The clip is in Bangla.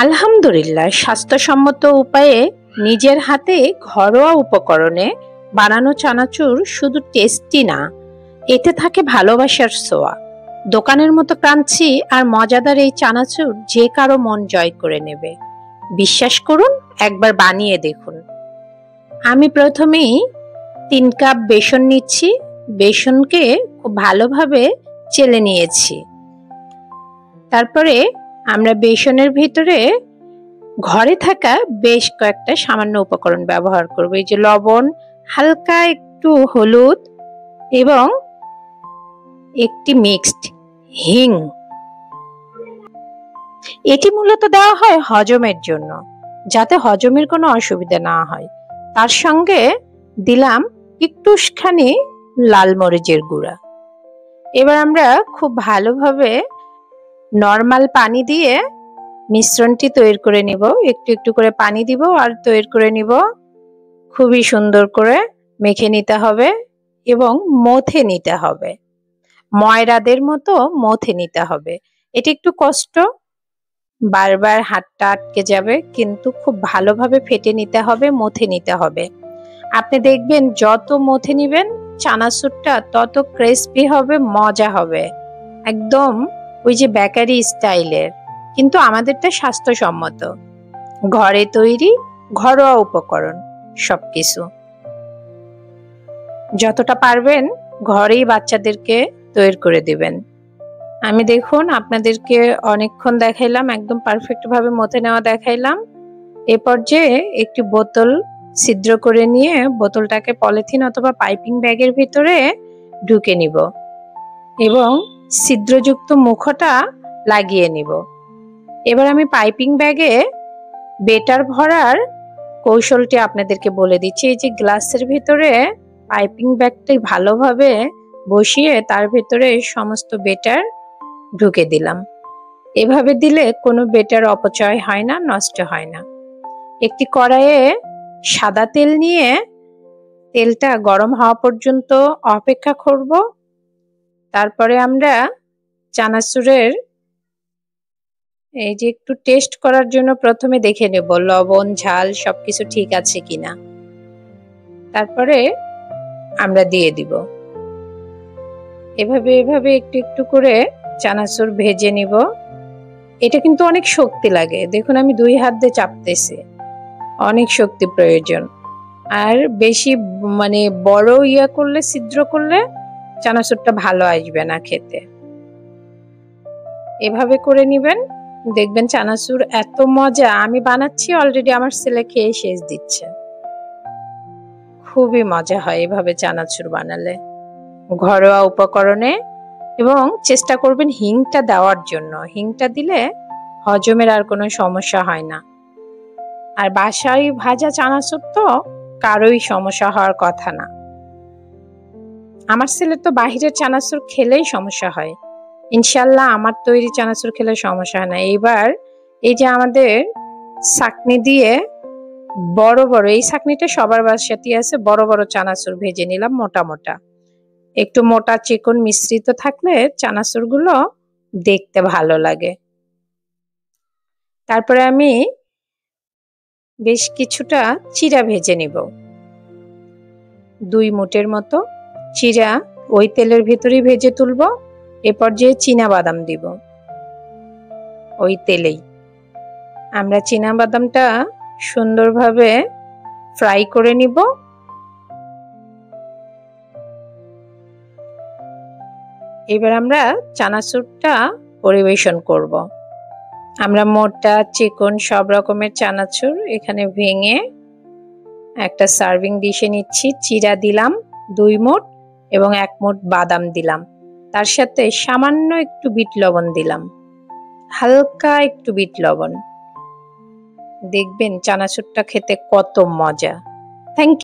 আলহামদুলিল্লাহ, স্বাস্থ্যসম্মত উপায়ে নিজের হাতে ঘরোয়া উপকরণে বানানো চানাচুর শুধু টেস্টি না, এতে থাকে ভালোবাসার ছোঁয়া। দোকানের মতো ক্রাঞ্চি আর মজাদার এই চানাচুর যে কারো মন জয় করে নেবে। বিশ্বাস করুন, একবার বানিয়ে দেখুন। আমি প্রথমেই 3 কাপ বেসন নিচ্ছি। বেসনকে খুব ভালোভাবে চেলে নিয়েছি। তারপরে আমরা বেসনের ভিতরে ঘরে থাকা বেশ কয়েকটা সামান্য উপকরণ ব্যবহার করব। এই যে লবণ, হালকা একটু হলুদ এবং একটি মিক্সড হিং। এটি মূলত দেওয়া হয় হজমের জন্য, যাতে হজমের কোনো অসুবিধা না হয়। তার সঙ্গে দিলাম একটুখানি লাল মরিচের গুঁড়া। এবার আমরা খুব ভালোভাবে নরমাল পানি দিয়ে মিশ্রণটি তৈরি করে নিব। একটু একটু করে পানি দিব আর তৈরি করে নিব। খুবই সুন্দর করে মেখে নিতে হবে এবং মথে নিতে হবে। ময়রাদের মতো মথে নিতে হবে। এটা একটু কষ্ট, বারবার হাতটা আটকে যাবে, কিন্তু খুব ভালোভাবে ফেটে নিতে হবে, মথে নিতে হবে। আপনি দেখবেন যত মথে নিবেন চানাচুরটা তত ক্রিস্পি হবে, মজা হবে, একদম ওই যে বেকারি স্টাইলের। কিন্তু আমাদেরটা স্বাস্থ্যসম্মত, ঘরে তৈরি, ঘরোয়া উপকরণ সবকিছু। যতটা পারবেন ঘরেই বাচ্চাদেরকে তৈরি করে দিবেন। আমি দেখুন আপনাদেরকে অনেকক্ষণ দেখাইলাম, একদম পারফেক্ট ভাবে মথে নেওয়া দেখাইলাম। এ পর্যায়ে একটি বোতল ছিদ্র করে নিয়ে বোতলটাকে পলিথিন অথবা পাইপিং ব্যাগের ভিতরে ঢুকে নিব এবং ছিদ্রযুক্ত মুখটা লাগিয়ে নিব। এবার আমি পাইপিং ব্যাগে বেটার ভরার কৌশলটি আপনাদেরকে বলে দিচ্ছি। এই যে গ্লাসের ভিতরে পাইপিং ব্যাগটি ভালোভাবে বসিয়ে তার ভিতরে সমস্ত বেটার ঢুকে দিলাম। এভাবে দিলে কোনো বেটার অপচয় হয় না, নষ্ট হয় না। একটি কড়াইয়ে সাদা তেল নিয়ে তেলটা গরম হওয়া পর্যন্ত অপেক্ষা করব। তারপরে আমরা চানাচুরের এই যে একটু টেস্ট করার জন্য প্রথমে দেখে নেব লবণ, ঝাল সবকিছু ঠিক আছে কিনা। তারপরে আমরা দিয়ে দিব। এভাবে এভাবে একটু একটু করে চানাচুর ভেজে নিব। এটা কিন্তু অনেক শক্তি লাগে, দেখুন আমি 2 হাত দিয়ে চাপতেছি, অনেক শক্তি প্রয়োজন। আর বেশি বড় করলে, ছিদ্র করলে চানাচুরটা ভালো আসবে না খেতে। এভাবে করে নিবেন, দেখবেন চানাচুর এত মজা। আমি বানাচ্ছি, অলরেডি আমার ছেলে খেয়ে শেষ দিচ্ছে। খুবই মজা হয় এভাবে চানাচুর বানালে ঘরোয়া উপকরণে। এবং চেষ্টা করবেন হিংটা দেওয়ার জন্য। হিংটা দিলে হজমের আর কোনো সমস্যা হয় না। আর বাসায় ভাজা চানাচুর তো কারোই সমস্যা হওয়ার কথা না। আমার ছেলের তো বাহিরের চানাচুর খেলেই সমস্যা হয়, ইনশাল্লাহ আমার তৈরি চানাচুর খেলে সমস্যা হয় না। এবার এই যে আমাদের ছাঁকনি দিয়ে বড় বড়, এই ছাঁকনিটা সবার বাসাতেই আছে, বড় বড় চানাচুর ভেজে নিলাম মোটা মোটা। একটু মোটা চিকন মিশ্রিত থাকলে চানাচুর গুলো দেখতে ভালো লাগে। তারপরে আমি বেশ কিছুটা চিড়া ভেজে নিব, 2 মুঠের মতো চিড়া ওই তেলের ভিতরেই ভেজে তুলব। এ পর্যায়ে চীনা বাদাম দিব ওই তেলেই। আমরা চীনা বাদামটা সুন্দরভাবে ফ্রাই করে নিব। এবার আমরা চানাচুরটা পরিবেশন করব। আমরা মোটা চিকন সব রকমের চানাচুর এখানে ভেঙে একটা সার্ভিং ডিশে নিচ্ছি। চিড়া দিলাম 2 মুঠ এবং 1 মুঠ বাদাম দিলাম। তার সাথে সামান্য একটু বিট লবণ দিলাম, হালকা একটু বিট লবণ। দেখবেন চানাচুরটা খেতে কত মজা। Thank you.